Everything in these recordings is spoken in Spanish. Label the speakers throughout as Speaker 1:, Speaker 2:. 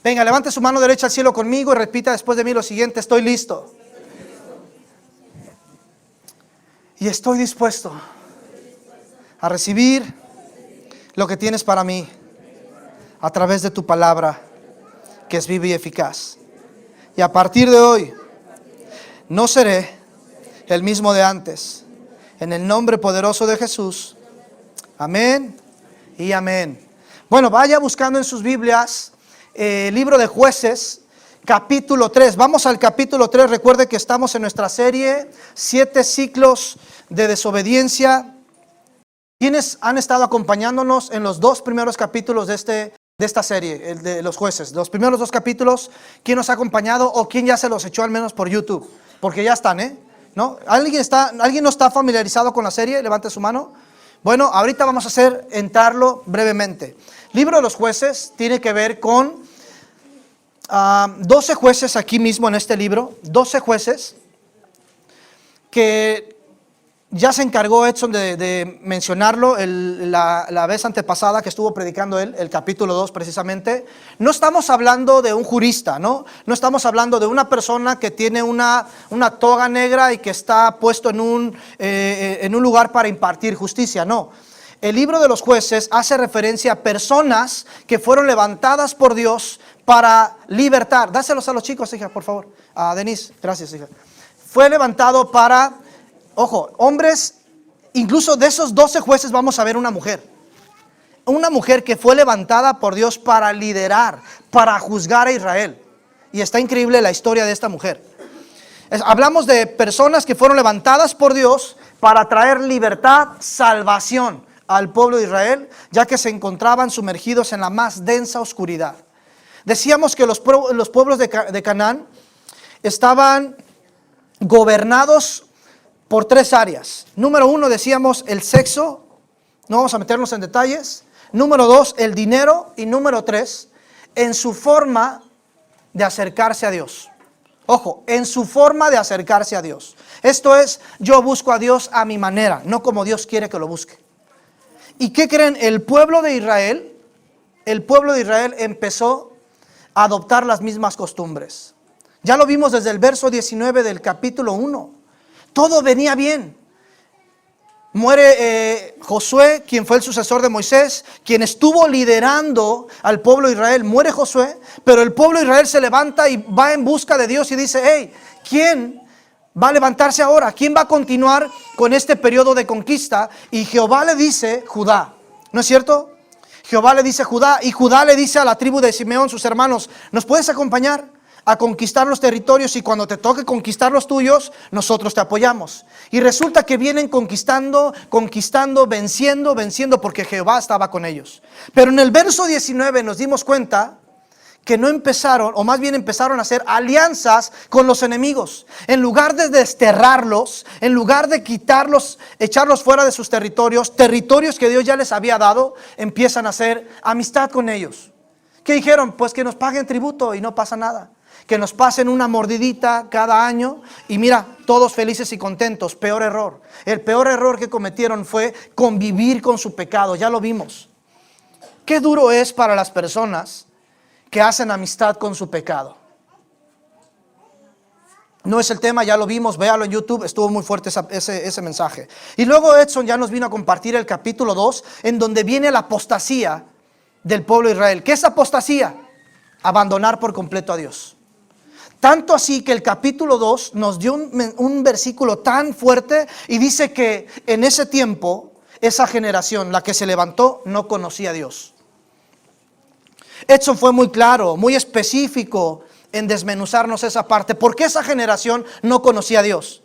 Speaker 1: Venga, levante su mano derecha al cielo conmigo y repita después de mí lo siguiente: estoy listo. Y estoy dispuesto a recibir lo que tienes para mí a través de tu palabra, que es viva y eficaz. Y a partir de hoy no seré el mismo de antes. En el nombre poderoso de Jesús. Amén y amén. Bueno, vaya buscando en sus Biblias libro de Jueces, capítulo 3. Vamos al capítulo 3. Recuerde que estamos en nuestra serie 7 ciclos de desobediencia. ¿Quiénes han estado acompañándonos en los 2 primeros capítulos de esta serie, el de los jueces? Los primeros 2 capítulos, ¿quién nos ha acompañado o quién ya se los echó al menos por YouTube? Porque ya están, ¿no? ¿Alguien no está familiarizado con la serie? Levante su mano. Bueno, ahorita vamos a entrarlo brevemente. Libro de los Jueces tiene que ver con 12 jueces aquí mismo en este libro, 12 jueces que ya se encargó Edson de mencionarlo la vez antepasada que estuvo predicando él, el capítulo 2 precisamente. No estamos hablando de un jurista, ¿no? No estamos hablando de una persona que tiene una toga negra y que está puesto en un lugar para impartir justicia, no. El libro de los jueces hace referencia a personas que fueron levantadas por Dios para libertar. Dáselos a los chicos, hija, por favor. A Denise, gracias, hija. Fue levantado para... Ojo, hombres, incluso de esos 12 jueces vamos a ver una mujer. Una mujer que fue levantada por Dios para liderar, para juzgar a Israel. Y está increíble la historia de esta mujer. Hablamos de personas que fueron levantadas por Dios para traer libertad, salvación al pueblo de Israel, ya que se encontraban sumergidos en la más densa oscuridad. Decíamos que los pueblos de Canaán estaban gobernados por 3 áreas. Número 1, decíamos, el sexo. No vamos a meternos en detalles. Número 2, el dinero. Y número 3, en su forma de acercarse a Dios. Ojo, en su forma de acercarse a Dios. Esto es, yo busco a Dios a mi manera, no como Dios quiere que lo busque. ¿Y qué creen? El pueblo de Israel empezó a adoptar las mismas costumbres. Ya lo vimos desde el verso 19 del capítulo 1. Todo venía bien. Muere Josué, quien fue el sucesor de Moisés, quien estuvo liderando al pueblo de Israel. Muere Josué, pero el pueblo de Israel se levanta y va en busca de Dios y dice: hey, ¿quién va a levantarse ahora? ¿Quién va a continuar con este periodo de conquista? Y Jehová le dice Judá, ¿no es cierto? Jehová le dice Judá, y Judá le dice a la tribu de Simeón, sus hermanos: ¿nos puedes acompañar a conquistar los territorios? Y cuando te toque conquistar los tuyos, nosotros te apoyamos. Y resulta que vienen conquistando, venciendo, porque Jehová estaba con ellos. Pero en el verso 19 nos dimos cuenta que no empezaron, o más bien empezaron a hacer alianzas con los enemigos. En lugar de desterrarlos, en lugar de quitarlos, echarlos fuera de sus territorios que Dios ya les había dado, empiezan a hacer amistad con ellos. ¿Qué dijeron? Pues que nos paguen tributo y no pasa nada. Que nos pasen una mordidita cada año y mira, todos felices y contentos. Peor error. El peor error que cometieron fue convivir con su pecado. Ya lo vimos. Qué duro es para las personas que hacen amistad con su pecado. No es el tema, ya lo vimos, véalo en YouTube, estuvo muy fuerte ese mensaje. Y luego Edson ya nos vino a compartir el capítulo 2, en donde viene la apostasía del pueblo de Israel. ¿Qué es apostasía? Abandonar por completo a Dios. Tanto así que el capítulo 2 nos dio un versículo tan fuerte y dice que en ese tiempo, esa generación, la que se levantó, no conocía a Dios. Edson fue muy claro, muy específico en desmenuzarnos esa parte. ¿Por qué esa generación no conocía a Dios?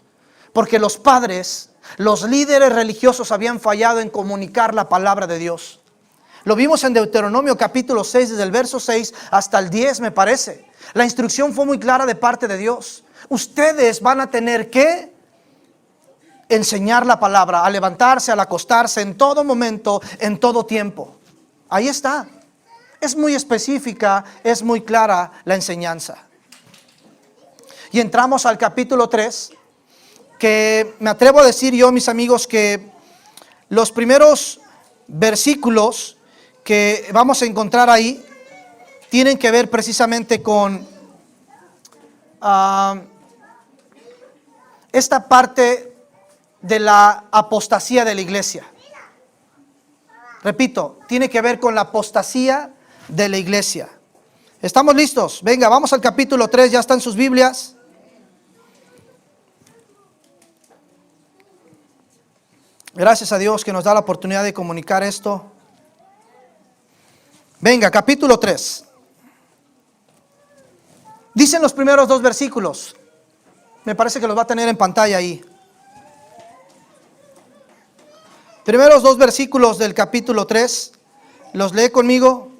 Speaker 1: Porque los padres, los líderes religiosos habían fallado en comunicar la palabra de Dios. Lo vimos en Deuteronomio capítulo 6, desde el verso 6 hasta el 10 me parece. La instrucción fue muy clara de parte de Dios. Ustedes van a tener que enseñar la palabra, a levantarse, al acostarse, en todo momento, en todo tiempo. Ahí está. Es muy específica, es muy clara la enseñanza. Y entramos al capítulo 3, que me atrevo a decir yo, mis amigos, que los primeros versículos que vamos a encontrar ahí tienen que ver precisamente con esta parte de la apostasía de la iglesia. Repito, tiene que ver con la apostasía de la iglesia. ¿Estamos listos? Venga, vamos al capítulo 3, ya están sus Biblias. Gracias a Dios que nos da la oportunidad de comunicar esto. Venga, capítulo 3. Dicen los primeros 2 versículos. Me parece que los va a tener en pantalla ahí. Primeros 2 versículos del capítulo 3. ¿Los lee conmigo?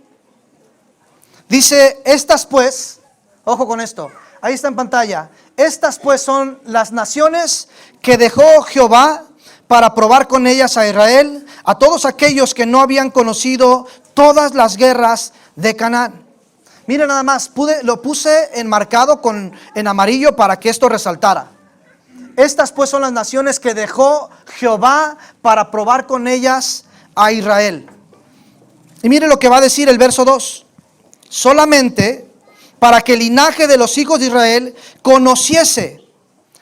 Speaker 1: Dice, estas pues, ojo con esto, ahí está en pantalla. Estas pues son las naciones que dejó Jehová para probar con ellas a Israel, a todos aquellos que no habían conocido todas las guerras de Canaán. Miren nada más, lo puse enmarcado en amarillo para que esto resaltara. Estas pues son las naciones que dejó Jehová para probar con ellas a Israel. Y mire lo que va a decir el verso 2. Solamente para que el linaje de los hijos de Israel conociese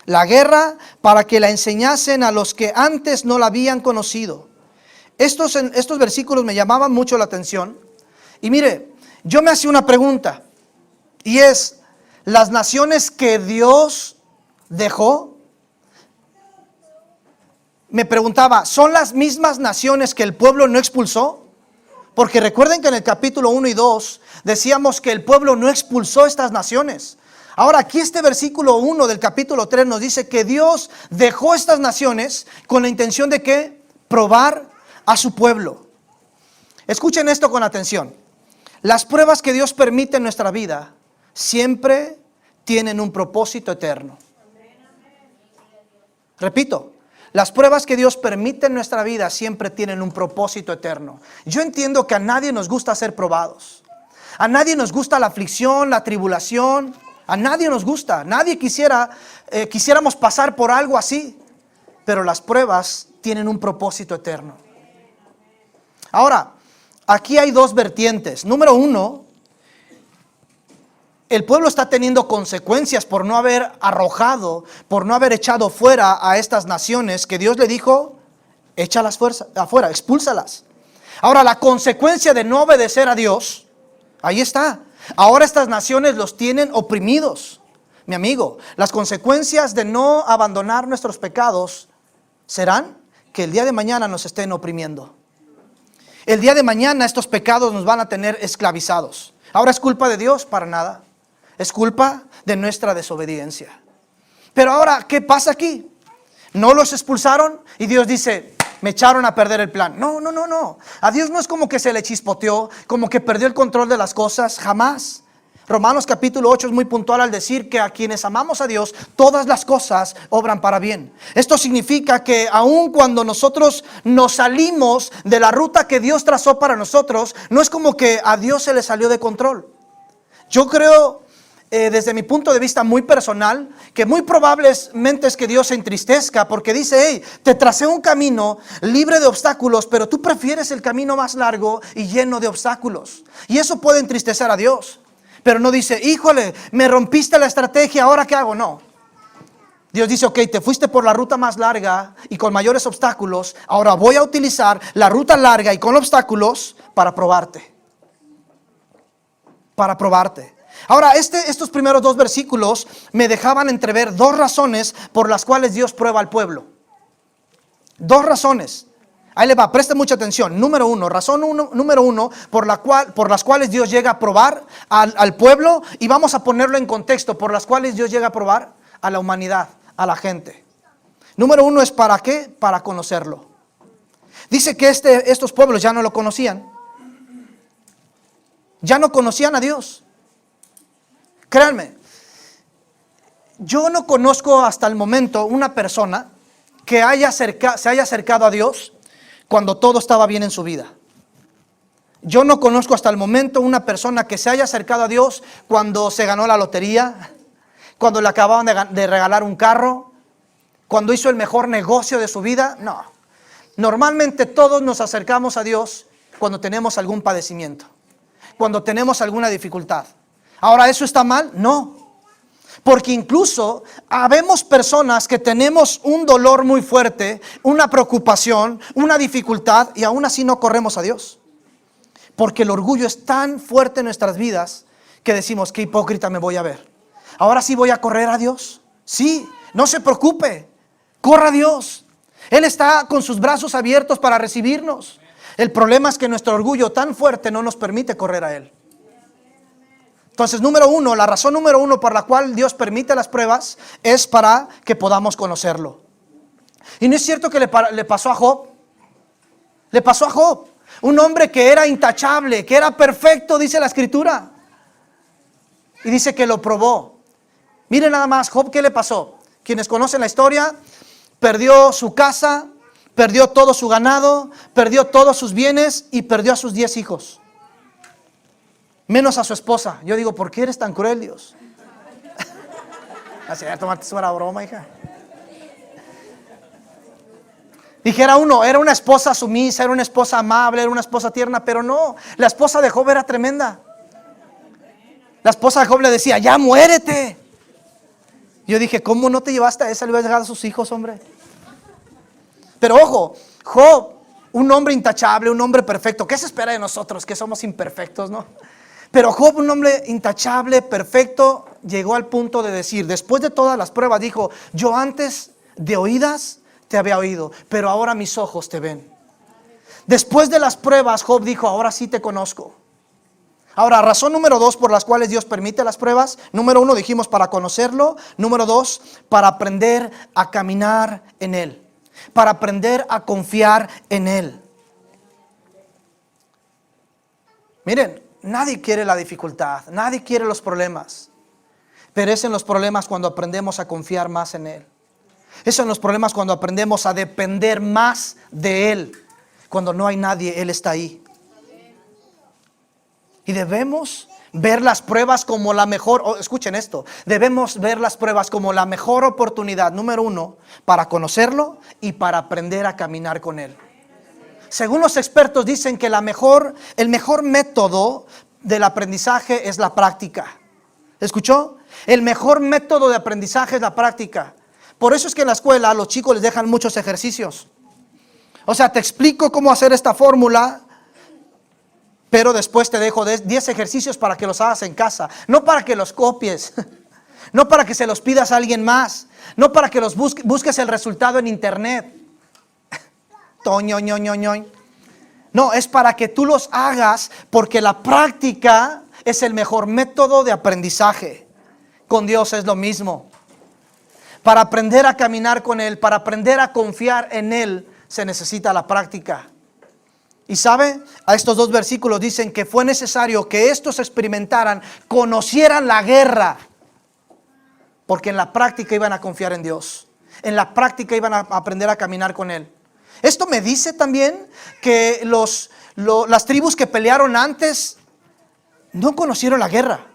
Speaker 1: la guerra, para que la enseñasen a los que antes no la habían conocido. Estos versículos me llamaban mucho la atención. Y mire, yo me hacía una pregunta, y es, ¿las naciones que Dios dejó? Me preguntaba, ¿son las mismas naciones que el pueblo no expulsó? Porque recuerden que en el capítulo 1 y 2 decíamos que el pueblo no expulsó estas naciones. Ahora aquí este versículo 1 del capítulo 3 nos dice que Dios dejó estas naciones con la intención de ¿qué? Probar a su pueblo. Escuchen esto con atención. Las pruebas que Dios permite en nuestra vida siempre tienen un propósito eterno. Repito, las pruebas que Dios permite en nuestra vida siempre tienen un propósito eterno. Yo entiendo que a nadie nos gusta ser probados. A nadie nos gusta la aflicción, la tribulación. A nadie nos gusta. Nadie quisiéramos pasar por algo así. Pero las pruebas tienen un propósito eterno. Ahora, aquí hay 2 vertientes. Número 1, el pueblo está teniendo consecuencias por no haber arrojado, por no haber echado fuera a estas naciones que Dios le dijo, échalas afuera, expúlsalas. Ahora, la consecuencia de no obedecer a Dios, ahí está. Ahora estas naciones los tienen oprimidos. Mi amigo, las consecuencias de no abandonar nuestros pecados serán que el día de mañana nos estén oprimiendo. El día de mañana estos pecados nos van a tener esclavizados. Ahora, ¿es culpa de Dios? Para nada. Es culpa de nuestra desobediencia. Pero ahora, ¿qué pasa aquí? No los expulsaron y Dios dice, me echaron a perder el plan. No. A Dios no es como que se le chispoteó, como que perdió el control de las cosas, jamás. Romanos capítulo 8 es muy puntual al decir que a quienes amamos a Dios, todas las cosas obran para bien. Esto significa que aun cuando nosotros nos salimos de la ruta que Dios trazó para nosotros, no es como que a Dios se le salió de control. Yo creo, desde mi punto de vista muy personal, que muy probablemente es que Dios se entristezca porque dice, hey, te tracé un camino libre de obstáculos, pero tú prefieres el camino más largo y lleno de obstáculos. Y eso puede entristecer a Dios. Pero no dice, híjole, me rompiste la estrategia, ¿ahora qué hago? No. Dios dice, ok, te fuiste por la ruta más larga y con mayores obstáculos, ahora voy a utilizar la ruta larga y con obstáculos para probarte. Para probarte. Ahora, estos primeros 2 versículos me dejaban entrever 2 razones por las cuales Dios prueba al pueblo. 2 razones. Ahí le va, preste mucha atención. Número 1, número 1 por las cuales Dios llega a probar al pueblo, y vamos a ponerlo en contexto, por las cuales Dios llega a probar a la humanidad, a la gente. Número 1 es ¿para qué? Para conocerlo. Dice que estos pueblos ya no lo conocían. Ya no conocían a Dios. Créanme, yo no conozco hasta el momento una persona que se haya acercado a Dios cuando todo estaba bien en su vida. Yo no conozco hasta el momento una persona que se haya acercado a Dios cuando se ganó la lotería, cuando le acababan de regalar un carro, cuando hizo el mejor negocio de su vida. No. Normalmente todos nos acercamos a Dios cuando tenemos algún padecimiento, cuando tenemos alguna dificultad. Ahora, ¿eso está mal? No. Porque incluso habemos personas que tenemos un dolor muy fuerte, una preocupación, una dificultad, y aún así no corremos a Dios. Porque el orgullo es tan fuerte en nuestras vidas que decimos, qué hipócrita me voy a ver. Ahora sí voy a correr a Dios. Sí, no se preocupe, corra a Dios. Él está con sus brazos abiertos para recibirnos. El problema es que nuestro orgullo tan fuerte no nos permite correr a Él. Entonces, la razón número uno por la cual Dios permite las pruebas es para que podamos conocerlo. Y no es cierto que le pasó a Job. Le pasó a Job, un hombre que era intachable, que era perfecto, dice la Escritura. Y dice que lo probó. Miren nada más, Job, ¿qué le pasó? Quienes conocen la historia, perdió su casa, perdió todo su ganado, perdió todos sus bienes y perdió a sus 10 hijos. Menos a su esposa. Yo digo, ¿por qué eres tan cruel, Dios? Así, tomate su broma, hija. Dijera uno, era una esposa sumisa, era una esposa amable, era una esposa tierna, pero no, la esposa de Job era tremenda. La esposa de Job le decía, ya muérete. Yo dije, ¿cómo no te llevaste a esa? Le hubieras dejado a sus hijos, hombre. Pero ojo, Job, un hombre intachable, un hombre perfecto. ¿Qué se espera de nosotros? Que somos imperfectos, ¿no? Pero Job, un hombre intachable, perfecto, llegó al punto de decir, después de todas las pruebas, dijo, yo antes de oídas te había oído, pero ahora mis ojos te ven. Después de las pruebas, Job dijo, ahora sí te conozco. Ahora, razón número 2 por las cuales Dios permite las pruebas. Número 1, dijimos, para conocerlo. Número 2, para aprender a caminar en Él. Para aprender a confiar en Él. Miren, nadie quiere la dificultad, nadie quiere los problemas. Pero es en los problemas cuando aprendemos a confiar más en Él. Es en los problemas cuando aprendemos a depender más de Él. Cuando no hay nadie, Él está ahí. Y debemos ver las pruebas como la mejor, escuchen esto, debemos ver las pruebas como la mejor oportunidad, número 1, para conocerlo y para aprender a caminar con Él. Según los expertos dicen que el mejor método del aprendizaje es la práctica. ¿Escuchó? El mejor método de aprendizaje es la práctica. Por eso es que en la escuela a los chicos les dejan muchos ejercicios. O sea, te explico cómo hacer esta fórmula, pero después te dejo 10 ejercicios para que los hagas en casa. No para que los copies, no para que se los pidas a alguien más, no para que los busques el resultado en internet. No, es para que tú los hagas, porque la práctica es el mejor método de aprendizaje. Con Dios es lo mismo. Para aprender a caminar con Él, para aprender a confiar en Él, se necesita la práctica. Y sabe, a estos 2 versículos dicen que fue necesario que estos experimentaran, conocieran la guerra, porque en la práctica iban a confiar en Dios. En la práctica iban a aprender a caminar con Él. Esto me dice también que las tribus que pelearon antes no conocieron la guerra.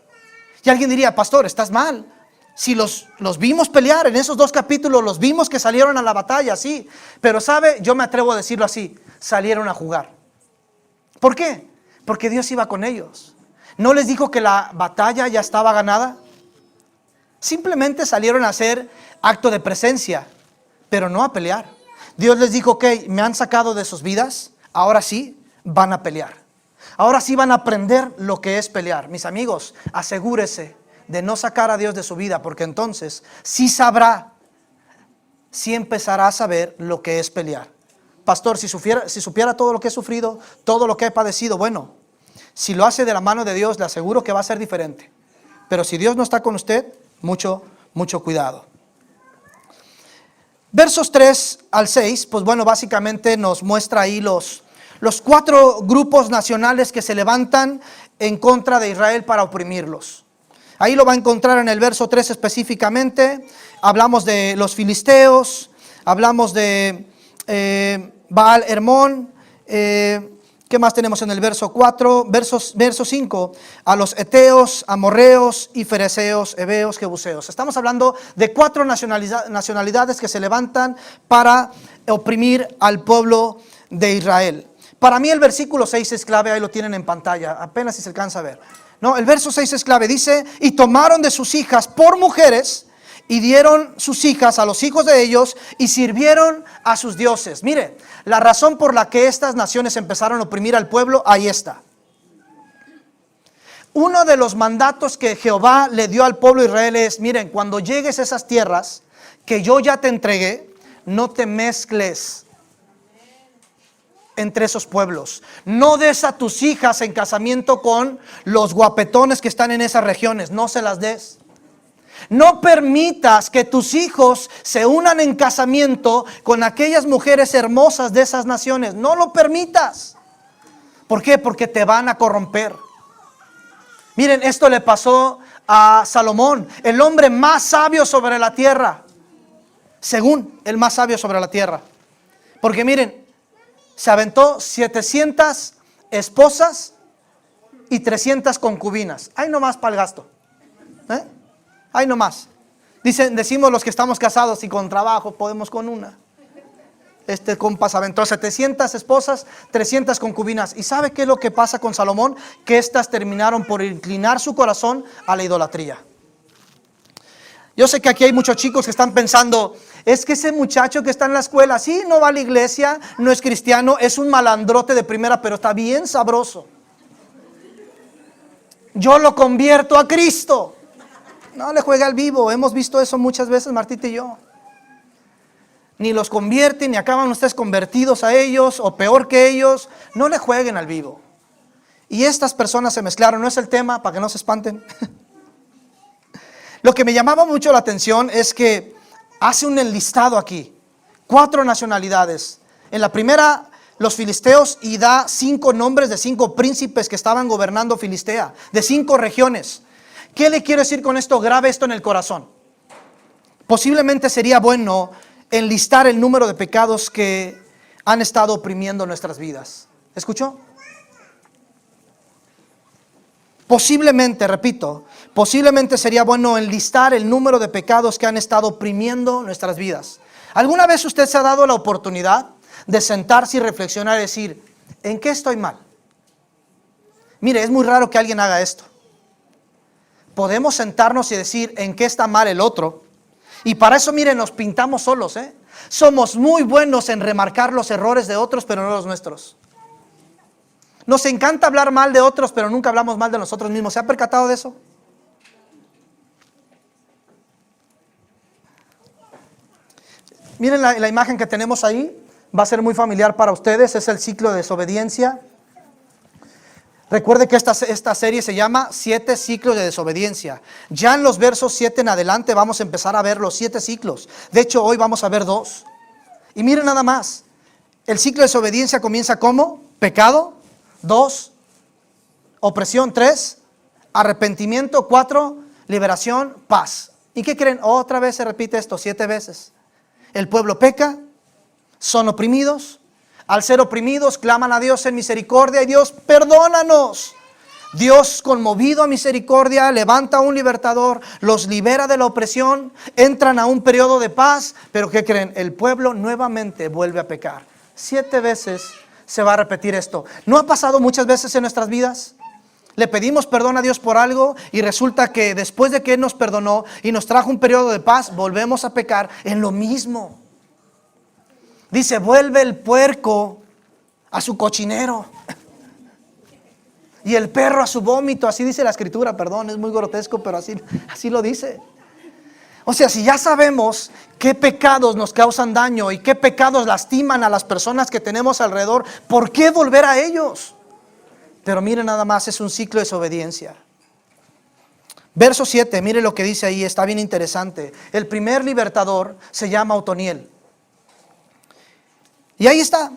Speaker 1: Y alguien diría, pastor, estás mal. Si los vimos pelear en esos 2 capítulos, los vimos que salieron a la batalla, sí. Pero sabe, yo me atrevo a decirlo así, salieron a jugar. ¿Por qué? Porque Dios iba con ellos. ¿No les dijo que la batalla ya estaba ganada? Simplemente salieron a hacer acto de presencia, pero no a pelear. Dios les dijo, ok, me han sacado de sus vidas, ahora sí van a pelear. Ahora sí van a aprender lo que es pelear. Mis amigos, asegúrese de no sacar a Dios de su vida, porque entonces sí sabrá, sí empezará a saber lo que es pelear. Pastor, si supiera todo lo que he sufrido, todo lo que he padecido, bueno, si lo hace de la mano de Dios, le aseguro que va a ser diferente. Pero si Dios no está con usted, mucho cuidado. Versos 3 al 6, pues bueno, básicamente nos muestra ahí los 4 grupos nacionales que se levantan en contra de Israel para oprimirlos. Ahí lo va a encontrar en el verso 3 específicamente. Hablamos de los filisteos, hablamos de Baal Hermón, ¿qué más tenemos en el verso 4? Verso 5, a los eteos, amorreos y fereceos, heveos, jebuseos. Estamos hablando de 4 nacionalidades que se levantan para oprimir al pueblo de Israel. Para mí el versículo 6 es clave, ahí lo tienen en pantalla, apenas si se alcanza a ver. No, el verso 6 es clave, dice, y tomaron de sus hijas por mujeres, y dieron sus hijas a los hijos de ellos, y sirvieron a sus dioses. Mire, la razón por la que estas naciones empezaron a oprimir al pueblo, ahí está. Uno de los mandatos que Jehová le dio al pueblo de Israel es, miren, cuando llegues a esas tierras que yo ya te entregué, no te mezcles entre esos pueblos. No des a tus hijas en casamiento con los guapetones que están en esas regiones, no se las des. No permitas que tus hijos se unan en casamiento con aquellas mujeres hermosas de esas naciones, no lo permitas. ¿Por qué? Porque te van a corromper. Miren, esto le pasó a Salomón, el hombre más sabio sobre la tierra, según el más sabio sobre la tierra. Porque miren, se aventó 700 esposas y 300 concubinas. Ahí nomás para el gasto. Ahí nomás. Decimos los que estamos casados y con trabajo podemos con una. Este compa se aventó 700 esposas, 300 concubinas. ¿Y sabe qué es lo que pasa con Salomón? Que estas terminaron por inclinar su corazón a la idolatría. Yo sé que aquí hay muchos chicos que están pensando, es que ese muchacho que está en la escuela, sí, no va a la iglesia, no es cristiano, es un malandrote de primera, pero está bien sabroso. Yo lo convierto a Cristo. No le juega al vivo, hemos visto eso muchas veces, Martita y yo. Ni los convierten, ni acaban ustedes convertidos a ellos, o peor que ellos. No le jueguen al vivo. Y estas personas se mezclaron, no es el tema, para que no se espanten. Lo que me llamaba mucho la atención es que hace un enlistado aquí, 4 nacionalidades. En la primera, los filisteos, y da 5 nombres de 5 príncipes que estaban gobernando Filistea, de 5 regiones. ¿Qué le quiero decir con esto? Grabe esto en el corazón. Posiblemente sería bueno enlistar el número de pecados que han estado oprimiendo nuestras vidas. ¿Escuchó? Posiblemente, repito, posiblemente sería bueno enlistar el número de pecados que han estado oprimiendo nuestras vidas. ¿Alguna vez usted se ha dado la oportunidad de sentarse y reflexionar y decir, ¿en qué estoy mal? Mire, es muy raro que alguien haga esto. Podemos sentarnos y decir en qué está mal el otro. Y para eso, miren, nos pintamos solos, Somos muy buenos en remarcar los errores de otros, pero no los nuestros. Nos encanta hablar mal de otros, pero nunca hablamos mal de nosotros mismos. ¿Se ha percatado de eso? Miren la imagen que tenemos ahí. Va a ser muy familiar para ustedes. Es el ciclo de desobediencia. Recuerde que esta serie se llama 7 ciclos de desobediencia. Ya en los versos 7 en adelante vamos a empezar a ver los 7 ciclos. De hecho, hoy vamos a ver 2. Y miren nada más. El ciclo de desobediencia comienza como pecado. 2, opresión. 3, arrepentimiento. 4, liberación, paz. ¿Y qué creen? Otra vez se repite esto 7 veces. El pueblo peca, son oprimidos. Al ser oprimidos, claman a Dios en misericordia y Dios, perdónanos. Dios, conmovido a misericordia, levanta a un libertador, los libera de la opresión, entran a un periodo de paz. Pero ¿qué creen? El pueblo nuevamente vuelve a pecar. 7 veces se va a repetir esto. ¿No ha pasado muchas veces en nuestras vidas? Le pedimos perdón a Dios por algo y resulta que después de que Él nos perdonó y nos trajo un periodo de paz, volvemos a pecar en lo mismo. Dice, vuelve el puerco a su cochinero y el perro a su vómito. Así dice la escritura, perdón, es muy grotesco, pero así lo dice. O sea, si ya sabemos qué pecados nos causan daño y qué pecados lastiman a las personas que tenemos alrededor, ¿por qué volver a ellos? Pero mire nada más, es un ciclo de desobediencia. Verso 7, mire lo que dice ahí, está bien interesante. El primer libertador se llama Otoniel. Y ahí está,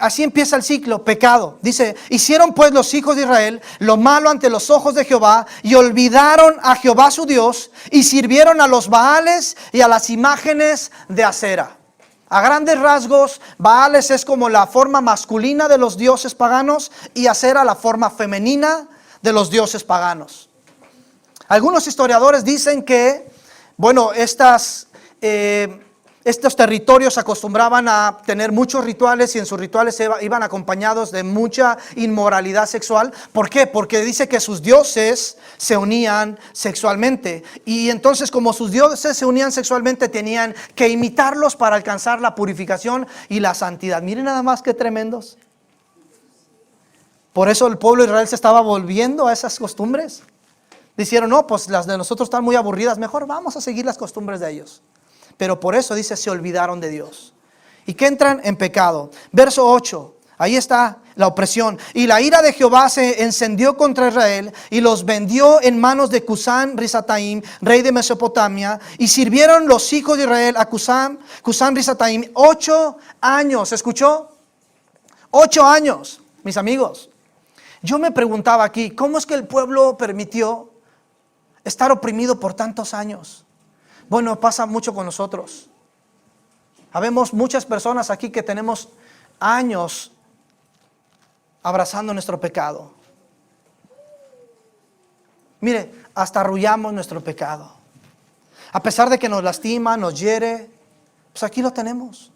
Speaker 1: así empieza el ciclo, pecado. Dice, hicieron pues los hijos de Israel lo malo ante los ojos de Jehová y olvidaron a Jehová su Dios y sirvieron a los Baales y a las imágenes de Acera. A grandes rasgos, Baales es como la forma masculina de los dioses paganos y Acera la forma femenina de los dioses paganos. Algunos historiadores dicen que, bueno, estas Estos territorios acostumbraban a tener muchos rituales y en sus rituales iban acompañados de mucha inmoralidad sexual. ¿Por qué? Porque dice que sus dioses se unían sexualmente. Y entonces, como sus dioses se unían sexualmente, tenían que imitarlos para alcanzar la purificación y la santidad. Miren nada más qué tremendos. Por eso el pueblo de Israel se estaba volviendo a esas costumbres. Dijeron, no, pues las de nosotros están muy aburridas, mejor vamos a seguir las costumbres de ellos. Pero por eso dice, se olvidaron de Dios. Y que entran en pecado. Verso 8, ahí está la opresión. Y la ira de Jehová se encendió contra Israel y los vendió en manos de Cusán Risataim, rey de Mesopotamia. Y sirvieron los hijos de Israel a Cusán Risataim 8 años. ¿Escuchó? 8 años, mis amigos. Yo me preguntaba aquí, ¿cómo es que el pueblo permitió estar oprimido por tantos años? Bueno, pasa mucho con nosotros. Habemos muchas personas aquí que tenemos años abrazando nuestro pecado. Mire, hasta arrullamos nuestro pecado. A pesar de que nos lastima, nos hiere, pues aquí lo tenemos.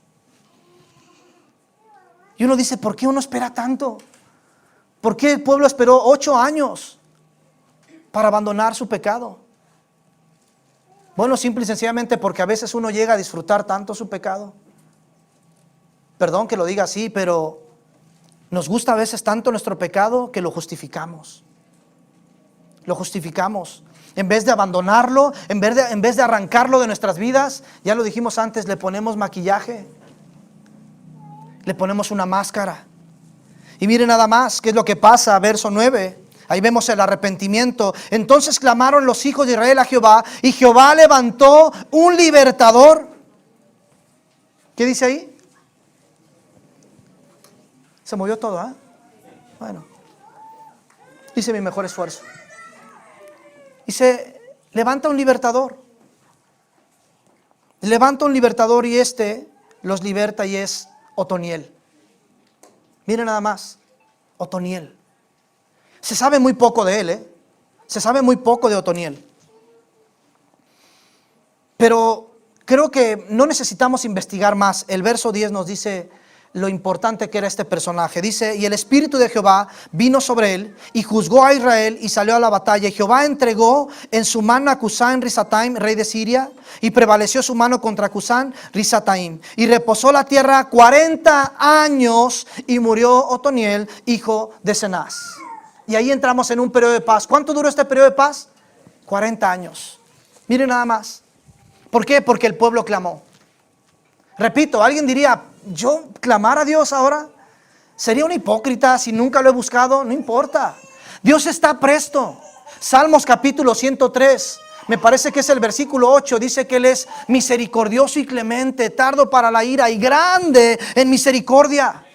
Speaker 1: Y uno dice, ¿por qué uno espera tanto? ¿Por qué el pueblo esperó 8 años para abandonar su pecado? Bueno, simple y sencillamente porque a veces uno llega a disfrutar tanto su pecado. Perdón que lo diga así, pero nos gusta a veces tanto nuestro pecado que lo justificamos. Lo justificamos. En vez de abandonarlo, en vez de arrancarlo de nuestras vidas, ya lo dijimos antes, le ponemos maquillaje. Le ponemos una máscara. Y miren nada más qué es lo que pasa, verso 9. Ahí vemos el arrepentimiento. Entonces clamaron los hijos de Israel a Jehová, y Jehová levantó un libertador. ¿Qué dice ahí? Se movió todo, ¿eh? Bueno, hice mi mejor esfuerzo. Y se levanta un libertador. Levanta un libertador y los liberta y es Otoniel. Miren nada más, Otoniel. Se sabe muy poco de él, Se sabe muy poco de Otoniel. Pero creo que no necesitamos investigar más. El verso 10 nos dice lo importante que era este personaje. Dice, y el Espíritu de Jehová vino sobre él y juzgó a Israel y salió a la batalla. Y Jehová entregó en su mano a Cusán Risataim, rey de Siria, y prevaleció su mano contra Cusán Risataim. Y reposó la tierra 40 años y murió Otoniel, hijo de Cenaz. Y ahí entramos en un periodo de paz. ¿Cuánto duró este periodo de paz? 40 años. Miren nada más. ¿Por qué? Porque el pueblo clamó. Repito, alguien diría, ¿yo clamar a Dios ahora? ¿Sería un hipócrita si nunca lo he buscado? No importa. Dios está presto. Salmos capítulo 103, me parece que es el versículo 8, dice que Él es misericordioso y clemente, tardo para la ira y grande en misericordia.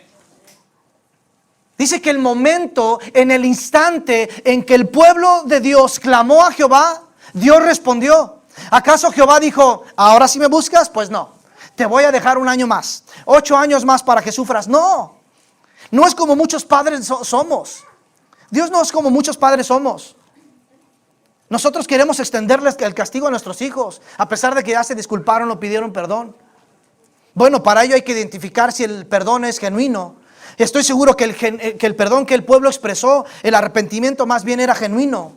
Speaker 1: Dice que el momento, en el instante en que el pueblo de Dios clamó a Jehová, Dios respondió. ¿Acaso Jehová dijo, ahora sí me buscas? Pues no. Te voy a dejar 1 año más, 8 años más para que sufras. No, no es como muchos padres somos. Dios no es como muchos padres somos. Nosotros queremos extenderles el castigo a nuestros hijos, a pesar de que ya se disculparon o pidieron perdón. Bueno, para ello hay que identificar si el perdón es genuino. Estoy seguro que el perdón que el pueblo expresó, el arrepentimiento más bien era genuino.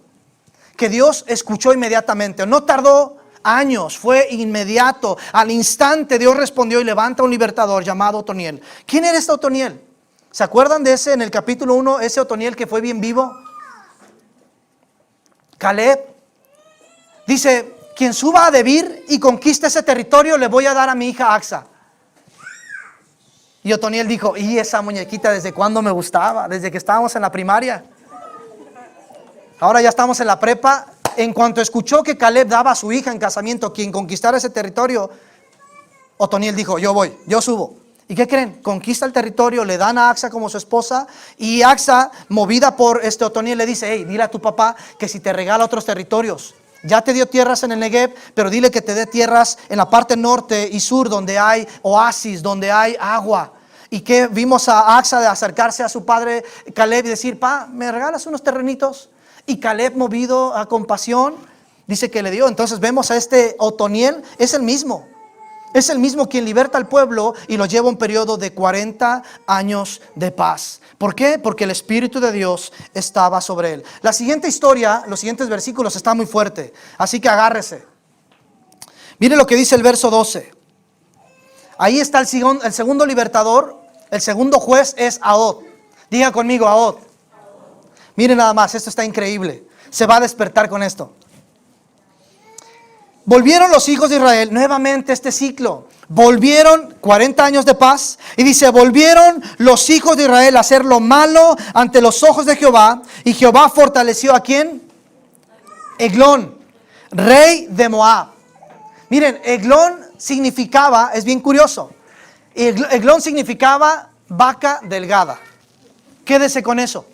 Speaker 1: Que Dios escuchó inmediatamente, no tardó años, fue inmediato. Al instante Dios respondió y levanta un libertador llamado Otoniel. ¿Quién era este Otoniel? ¿Se acuerdan de ese en el capítulo 1, ese Otoniel que fue bien vivo? Caleb. Dice, quien suba a Debir y conquiste ese territorio, le voy a dar a mi hija Axa. Y Otoniel dijo, y esa muñequita desde cuándo me gustaba, desde que estábamos en la primaria. Ahora ya estamos en la prepa. En cuanto escuchó que Caleb daba a su hija en casamiento, quien conquistara ese territorio, Otoniel dijo, yo voy, yo subo. ¿Y qué creen? Conquista el territorio, le dan a Axa como su esposa, y Axa, movida por Otoniel, le dice, hey, dile a tu papá que si te regala otros territorios, ya te dio tierras en el Negev, pero dile que te dé tierras en la parte norte y sur, donde hay oasis, donde hay agua. Y que vimos a Axa de acercarse a su padre Caleb y decir, pa, ¿me regalas unos terrenitos? Y Caleb, movido a compasión, dice que le dio. Entonces vemos a este Otoniel, es el mismo. Es el mismo quien liberta al pueblo y lo lleva a un periodo de 40 años de paz. ¿Por qué? Porque el Espíritu de Dios estaba sobre él. La siguiente historia, los siguientes versículos está muy fuerte, así que agárrese. Mire lo que dice el verso 12. Ahí está el segundo libertador, el segundo juez es Ahod. Diga conmigo, Ahod. Mire nada más, esto está increíble. Se va a despertar con esto. Volvieron los hijos de Israel, nuevamente este ciclo. Volvieron 40 años de paz. Y dice, volvieron los hijos de Israel a hacer lo malo ante los ojos de Jehová. Y Jehová fortaleció ¿a quién? Eglón, rey de Moab. Miren, Eglón significaba, es bien curioso. Eglón significaba vaca delgada. Quédese con eso.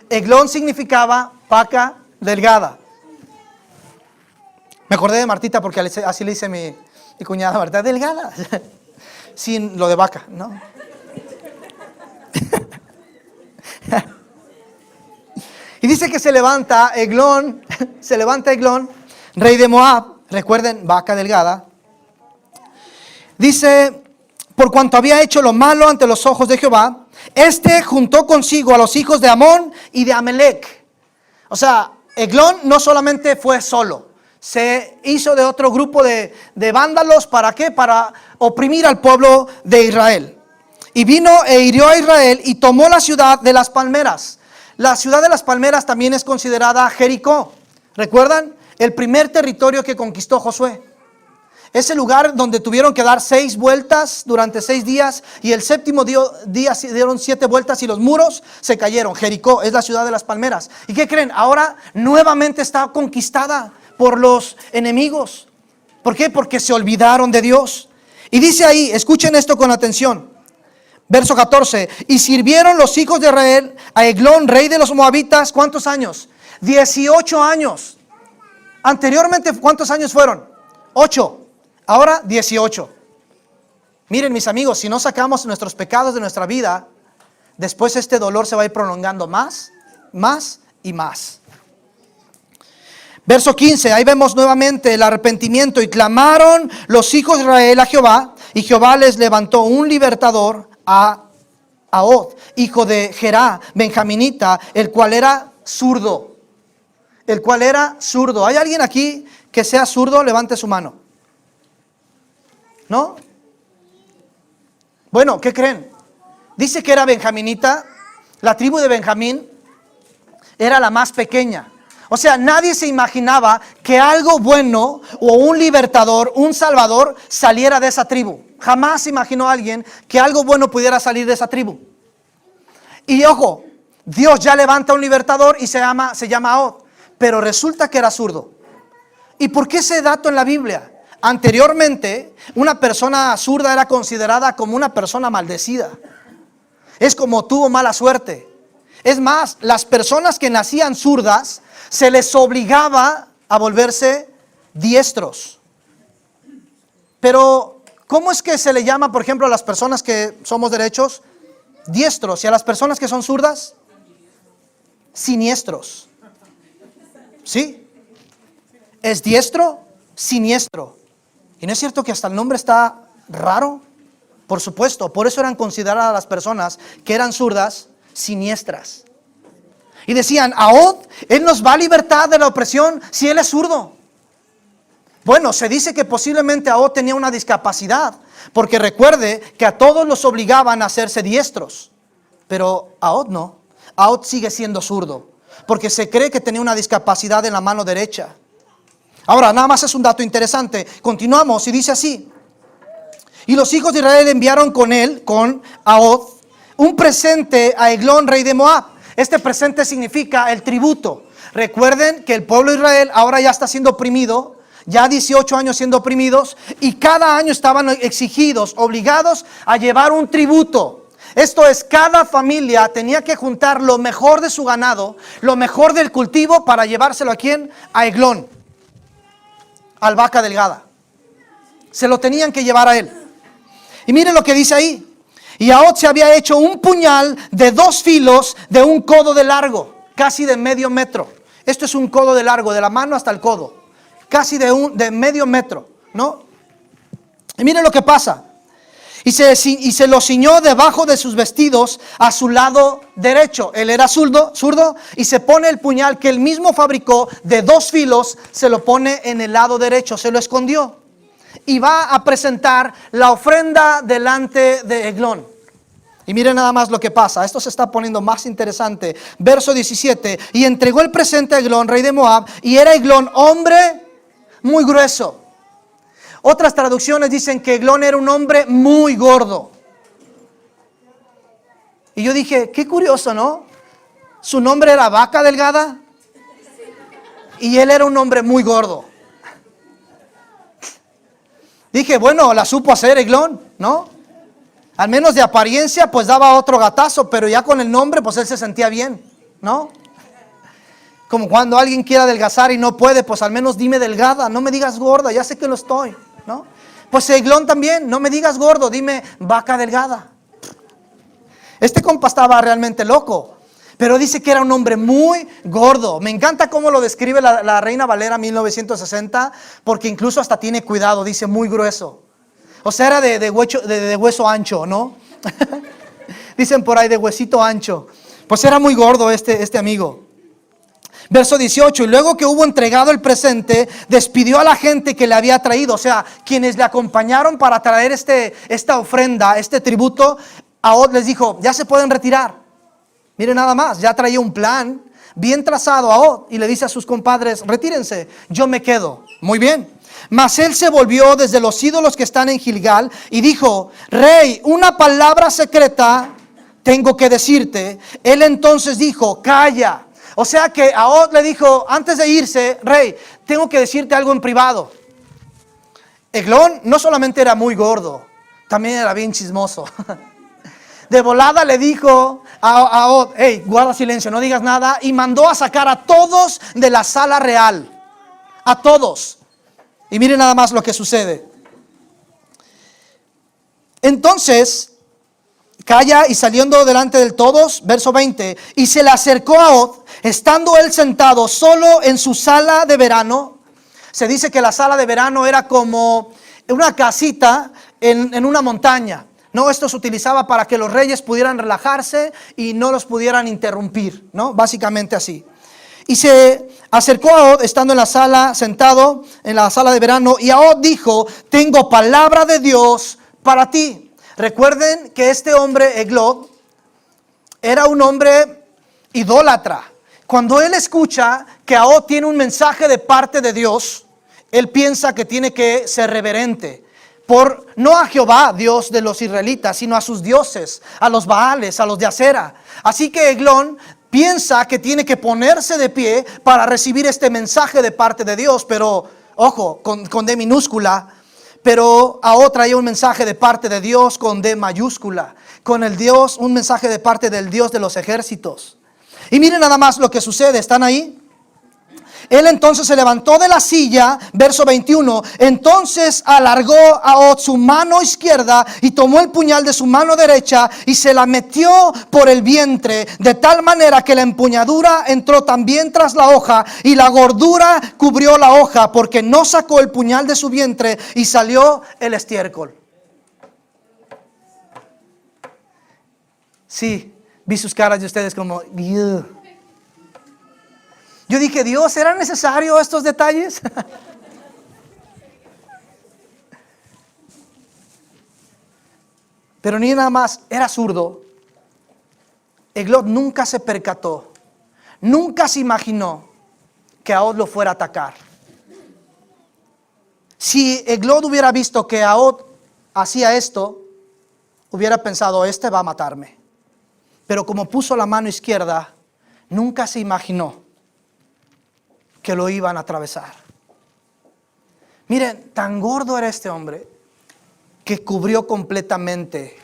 Speaker 1: Eglón significaba vaca delgada. Me acordé de Martita porque así le dice mi cuñada Marta, delgada, sin lo de vaca, ¿no? Y dice que se levanta Eglón, rey de Moab, recuerden, vaca delgada. Dice, por cuanto había hecho lo malo ante los ojos de Jehová, juntó consigo a los hijos de Amón y de Amelec. O sea, Eglón no solamente fue solo. Se hizo de otro grupo de vándalos. ¿Para qué? Para oprimir al pueblo de Israel. Y vino e hirió a Israel y tomó la ciudad de las palmeras. La ciudad de las palmeras también es considerada Jericó. ¿Recuerdan? El primer territorio que conquistó Josué. Ese lugar donde tuvieron que dar 6 vueltas durante 6 días. Y el séptimo día dieron 7 vueltas y los muros se cayeron. Jericó es la ciudad de las palmeras. ¿Y qué creen? Ahora nuevamente está conquistada por los enemigos. ¿Por qué? Porque se olvidaron de Dios. Y dice ahí, escuchen esto con atención. Verso 14. Y sirvieron los hijos de Israel a Eglón, rey de los moabitas, ¿cuántos años? 18 años. Anteriormente, ¿cuántos años fueron? 8. Ahora 18. Miren, mis amigos, si no sacamos nuestros pecados de nuestra vida, después este dolor se va a ir prolongando más y más. Verso 15, ahí vemos nuevamente el arrepentimiento. Y clamaron los hijos de Israel a Jehová, y Jehová les levantó un libertador, a Ahod, hijo de Gerá, benjaminita, el cual era zurdo. ¿Hay alguien aquí que sea zurdo? Levante su mano. ¿No? Bueno, ¿qué creen? Dice que era benjaminita. La tribu de Benjamín era la más pequeña. O sea, nadie se imaginaba que algo bueno o un libertador, un salvador saliera de esa tribu. Jamás se imaginó alguien que algo bueno pudiera salir de esa tribu. Y ojo, Dios ya levanta un libertador y se llama Ahod, pero resulta que era zurdo. ¿Y por qué ese dato en la Biblia? Anteriormente, una persona zurda era considerada como una persona maldecida. Es como tuvo mala suerte. Es más, las personas que nacían zurdas se les obligaba a volverse diestros. Pero, ¿cómo es que se le llama, por ejemplo, a las personas que somos derechos? Diestros. Y a las personas que son zurdas, siniestros. ¿Sí? Es diestro, siniestro. ¿Y no es cierto que hasta el nombre está raro? Por supuesto, por eso eran consideradas las personas que eran zurdas, siniestras. Y decían, Ahod, él nos va a libertar de la opresión si él es zurdo. Bueno, se dice que posiblemente Ahod tenía una discapacidad, porque recuerde que a todos los obligaban a hacerse diestros. Pero Ahod no. Ahod sigue siendo zurdo, porque se cree que tenía una discapacidad en la mano derecha. Ahora, nada más es un dato interesante. Continuamos y dice así. Y los hijos de Israel enviaron con él, con Ahod, un presente a Eglón, rey de Moab. Este presente significa el tributo. Recuerden que el pueblo de Israel ahora ya está siendo oprimido, ya 18 años siendo oprimidos, y cada año estaban exigidos, obligados a llevar un tributo. Esto es, cada familia tenía que juntar lo mejor de su ganado, lo mejor del cultivo, para llevárselo ¿a quién? A Eglón, al vaca delgada. Se lo tenían que llevar a él. Y miren lo que dice ahí. Y Ahod se había hecho un puñal de 2 filos de un codo de largo, casi de medio metro. Esto es un codo de largo, de la mano hasta el codo, casi de medio metro, ¿no? Y miren lo que pasa. Y se lo ciñó debajo de sus vestidos a su lado derecho. Él era zurdo, y se pone el puñal que él mismo fabricó de 2 filos, se lo pone en el lado derecho, se lo escondió. Y va a presentar la ofrenda delante de Eglón. Y miren nada más lo que pasa. Esto se está poniendo más interesante. Verso 17. Y entregó el presente a Eglón, rey de Moab, y era Eglón hombre muy grueso. Otras traducciones dicen que Eglón era un hombre muy gordo. Y yo dije, qué curioso, ¿no? Su nombre era Vaca Delgada y él era un hombre muy gordo. Dije, bueno, la supo hacer Eglón, ¿no? Al menos de apariencia, pues daba otro gatazo, pero ya con el nombre, pues él se sentía bien, ¿no? Como cuando alguien quiere adelgazar y no puede, pues al menos dime delgada, no me digas gorda, ya sé que lo estoy, ¿no? Pues Eglón también, no me digas gordo, dime vaca delgada. Este compa estaba realmente loco, pero dice que era un hombre muy gordo. Me encanta cómo lo describe la Reina Valera 1960, porque incluso hasta tiene cuidado, dice muy grueso. O sea, era de hueso ancho, ¿no? Dicen por ahí de huesito ancho. Pues era muy gordo este amigo. Verso 18, y luego que hubo entregado el presente, despidió a la gente que le había traído, o sea, quienes le acompañaron para traer esta ofrenda, este tributo. Ahod les dijo, ya se pueden retirar. Miren nada más, ya traía un plan bien trazado Ahod, y le dice a sus compadres, retírense, yo me quedo. Muy bien. Mas él se volvió desde los ídolos que están en Gilgal y dijo, rey, una palabra secreta tengo que decirte. Él entonces dijo, calla. O sea que Ahod le dijo, antes de irse, rey, tengo que decirte algo en privado. Eglón no solamente era muy gordo, también era bien chismoso. De volada le dijo a Ahod, hey, guarda silencio, no digas nada. Y mandó a sacar a todos de la sala real. A todos. Y miren nada más lo que sucede. Entonces, calla y saliendo delante de todos, verso 20, y se le acercó a Ahod, estando él sentado solo en su sala de verano. Se dice que la sala de verano era como una casita en una montaña. No, esto se utilizaba para que los reyes pudieran relajarse y no los pudieran interrumpir, ¿no? Básicamente así. Y se acercó a Ahod, estando en la sala, sentado en la sala de verano, y Ahod dijo, tengo palabra de Dios para ti. Recuerden que este hombre, Eglón, era un hombre idólatra. Cuando él escucha que Ahod tiene un mensaje de parte de Dios, él piensa que tiene que ser reverente. No a Jehová, Dios de los israelitas, sino a sus dioses, a los Baales, a los de Acera. Así que Eglón piensa que tiene que ponerse de pie para recibir este mensaje de parte de Dios, pero, ojo, con D minúscula. Pero Ahod traía un mensaje de parte de Dios con D mayúscula. Con el Dios, un mensaje de parte del Dios de los ejércitos. Y miren nada más lo que sucede, ¿están ahí? Él entonces se levantó de la silla, verso 21, entonces alargó a Ahod su mano izquierda y tomó el puñal de su mano derecha y se la metió por el vientre, de tal manera que la empuñadura entró también tras la hoja y la gordura cubrió la hoja, porque no sacó el puñal de su vientre y salió el estiércol. Sí, vi sus caras de ustedes como... "Ugh". Yo dije, Dios, ¿era necesario estos detalles? Pero ni nada más, era zurdo. Eglón nunca se percató, nunca se imaginó que Ahod lo fuera a atacar. Si Eglón hubiera visto que Ahod hacía esto, hubiera pensado, este va a matarme. Pero como puso la mano izquierda, nunca se imaginó que lo iban a atravesar. Miren, tan gordo era este hombre que cubrió completamente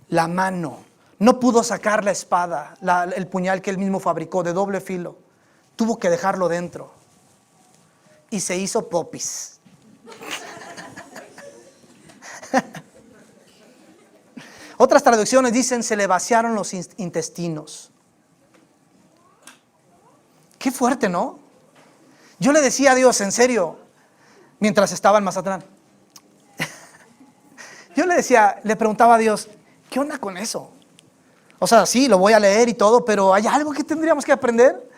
Speaker 1: la mano. No pudo sacar la espada, el puñal que él mismo fabricó de doble filo. Tuvo que dejarlo dentro. Y se hizo popis. Otras traducciones dicen se le vaciaron los intestinos. Qué fuerte, ¿no? Yo le decía a Dios, en serio, mientras estaba en Mazatlán, yo le preguntaba a Dios, ¿qué onda con eso? O sea, sí, lo voy a leer y todo, pero ¿hay algo que tendríamos que aprender?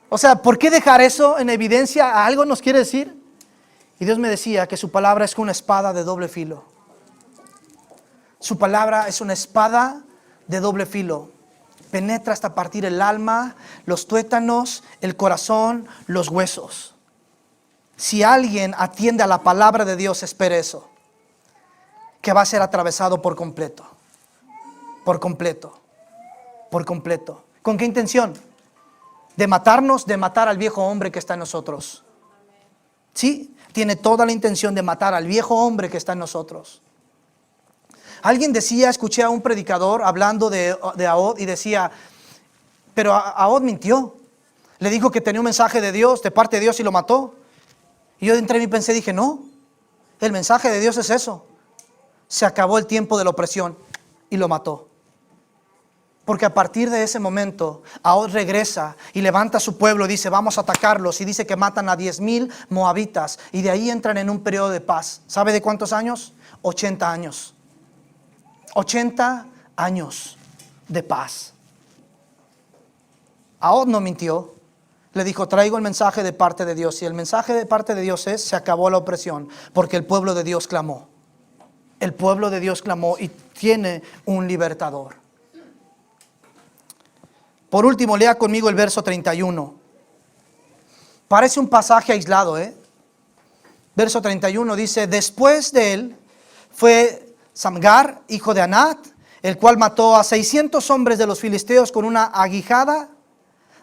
Speaker 1: O sea, ¿por qué dejar eso en evidencia? ¿Algo nos quiere decir? Y Dios me decía que su palabra es como una espada de doble filo. Su palabra es una espada de doble filo. Penetra hasta partir el alma, los tuétanos, el corazón, los huesos. Si alguien atiende a la palabra de Dios, espere eso, que va a ser atravesado por completo. Por completo. Por completo. ¿Con qué intención? De matarnos, de matar al viejo hombre que está en nosotros. Sí, tiene toda la intención de matar al viejo hombre que está en nosotros. Alguien decía, escuché a un predicador hablando de Ahod y decía, pero Ahod mintió. Le dijo que tenía un mensaje de Dios, de parte de Dios, y lo mató. Y yo entré en mí pensé, dije, no, el mensaje de Dios es eso. Se acabó el tiempo de la opresión y lo mató. Porque a partir de ese momento, Ahod regresa y levanta a su pueblo y dice, vamos a atacarlos. Y dice que matan a 10,000 moabitas. Y de ahí entran en un periodo de paz. ¿Sabe de cuántos años? 80 años. 80 años de paz. Ahod no mintió. Le dijo, traigo el mensaje de parte de Dios. Y el mensaje de parte de Dios es, se acabó la opresión. Porque el pueblo de Dios clamó. El pueblo de Dios clamó y tiene un libertador. Por último, lea conmigo el verso 31. Parece un pasaje aislado, Verso 31 dice, después de él fue Samgar, hijo de Anat, el cual mató a 600 hombres de los filisteos con una aguijada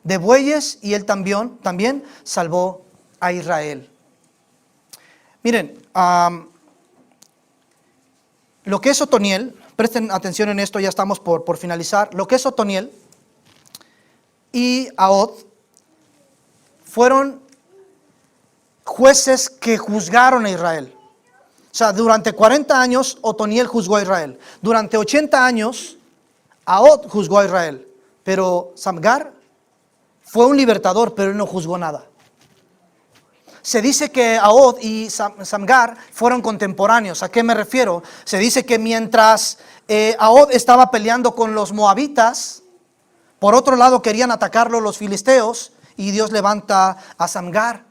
Speaker 1: de bueyes, y él también salvó a Israel. Miren, lo que es Otoniel, presten atención en esto, ya estamos por finalizar. Lo que es Otoniel y Ahod fueron jueces que juzgaron a Israel. O sea, durante 40 años Otoniel juzgó a Israel. Durante 80 años Ahod juzgó a Israel. Pero Samgar fue un libertador, pero él no juzgó nada. Se dice que Ahod y Samgar fueron contemporáneos. ¿A qué me refiero? Se dice que mientras Ahod estaba peleando con los moabitas, por otro lado querían atacarlo los filisteos, y Dios levanta a Samgar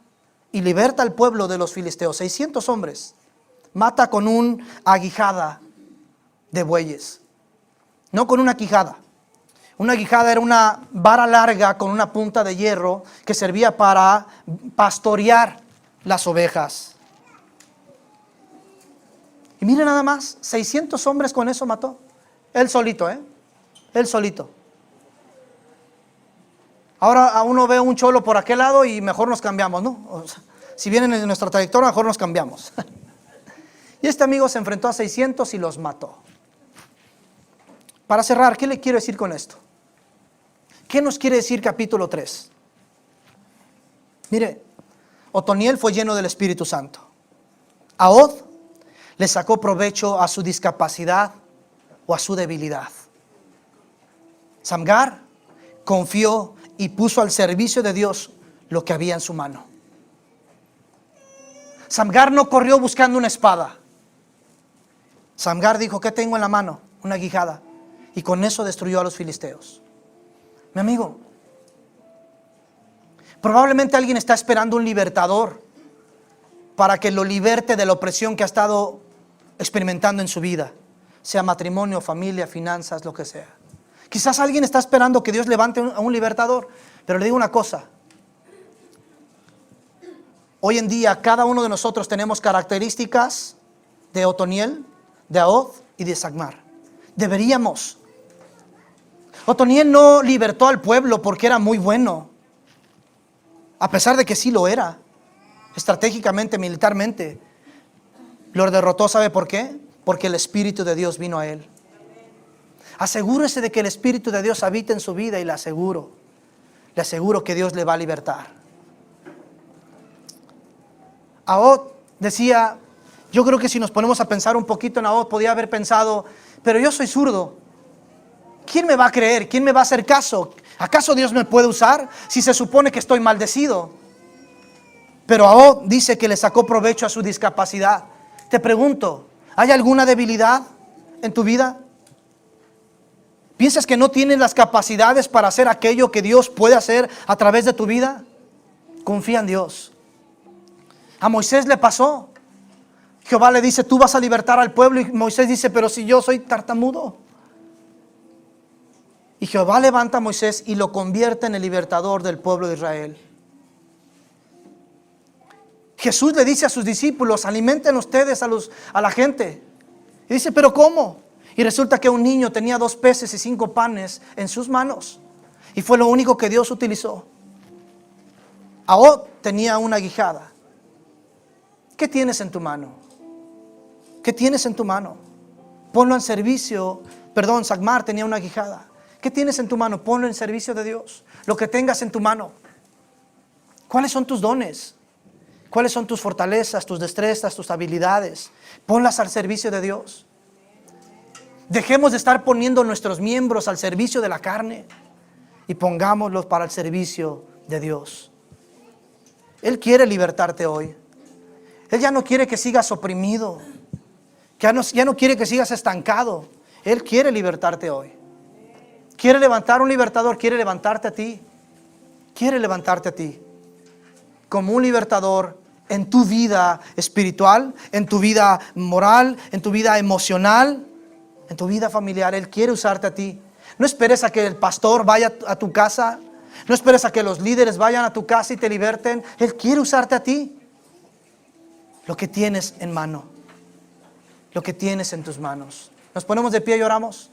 Speaker 1: y liberta al pueblo de los filisteos. 600 hombres. Mata con una aguijada de bueyes. No con una quijada. Una aguijada era una vara larga con una punta de hierro que servía para pastorear las ovejas. Y miren nada más, 600 hombres con eso mató. Él solito, Él solito. Ahora uno ve un cholo por aquel lado y mejor nos cambiamos, ¿no? O sea, si vienen en nuestra trayectoria, mejor nos cambiamos. Y este amigo se enfrentó a 600 y los mató. Para cerrar, ¿qué le quiero decir con esto? ¿Qué nos quiere decir capítulo 3? Mire, Otoniel fue lleno del Espíritu Santo. Ahod le sacó provecho a su discapacidad o a su debilidad. Samgar confió y puso al servicio de Dios lo que había en su mano. Samgar no corrió buscando una espada. Samgar dijo, ¿qué tengo en la mano? Una aguijada. Y con eso destruyó a los filisteos. Mi amigo, probablemente alguien está esperando un libertador para que lo liberte de la opresión que ha estado experimentando en su vida, sea matrimonio, familia, finanzas, lo que sea. Quizás alguien está esperando que Dios levante a un libertador, pero le digo una cosa. Hoy en día cada uno de nosotros tenemos características de Otoniel, de Ahod y de Samgar. Deberíamos. Otoniel no libertó al pueblo porque era muy bueno, a pesar de que sí lo era, estratégicamente, militarmente. Lo derrotó, ¿sabe por qué? Porque el Espíritu de Dios vino a él. Asegúrese de que el Espíritu de Dios habita en su vida, y le aseguro que Dios le va a libertar. Ahod decía, yo creo que si nos ponemos a pensar un poquito en Ahod, podía haber pensado, pero yo soy zurdo. ¿Quién me va a creer? ¿Quién me va a hacer caso? ¿Acaso Dios me puede usar si se supone que estoy maldecido? Pero Ahod dice que le sacó provecho a su discapacidad. Te pregunto, ¿Hay alguna debilidad en tu vida? ¿Piensas que no tienes las capacidades para hacer aquello que Dios puede hacer a través de tu vida? Confía en Dios. A Moisés le pasó. Jehová le dice, tú vas a libertar al pueblo. Y Moisés dice, pero si yo soy tartamudo. Y Jehová levanta a Moisés y lo convierte en el libertador del pueblo de Israel. Jesús le dice a sus discípulos, alimenten ustedes a la gente. Y dice, pero ¿cómo? Y resulta que un niño tenía 2 peces y 5 panes en sus manos. Y fue lo único que Dios utilizó. Ahod tenía una guijada. ¿Qué tienes en tu mano? ¿Qué tienes en tu mano? Ponlo en servicio. Sagmar tenía una guijada. ¿Qué tienes en tu mano? Ponlo en servicio de Dios. Lo que tengas en tu mano. ¿Cuáles son tus dones? ¿Cuáles son tus fortalezas, tus destrezas, tus habilidades? Ponlas al servicio de Dios. Dejemos de estar poniendo nuestros miembros al servicio de la carne y pongámoslos para el servicio de Dios. Él quiere libertarte hoy. Él ya no quiere que sigas oprimido. Ya no quiere que sigas estancado. Él quiere libertarte hoy. Quiere levantar un libertador, quiere levantarte a ti. Quiere levantarte a ti como un libertador en tu vida espiritual, en tu vida moral, en tu vida emocional, en tu vida familiar. Él quiere usarte a ti. No esperes a que el pastor vaya a tu casa. No esperes a que los líderes vayan a tu casa y te liberten. Él quiere usarte a ti. Lo que tienes en mano. Lo que tienes en tus manos. Nos ponemos de pie y oramos.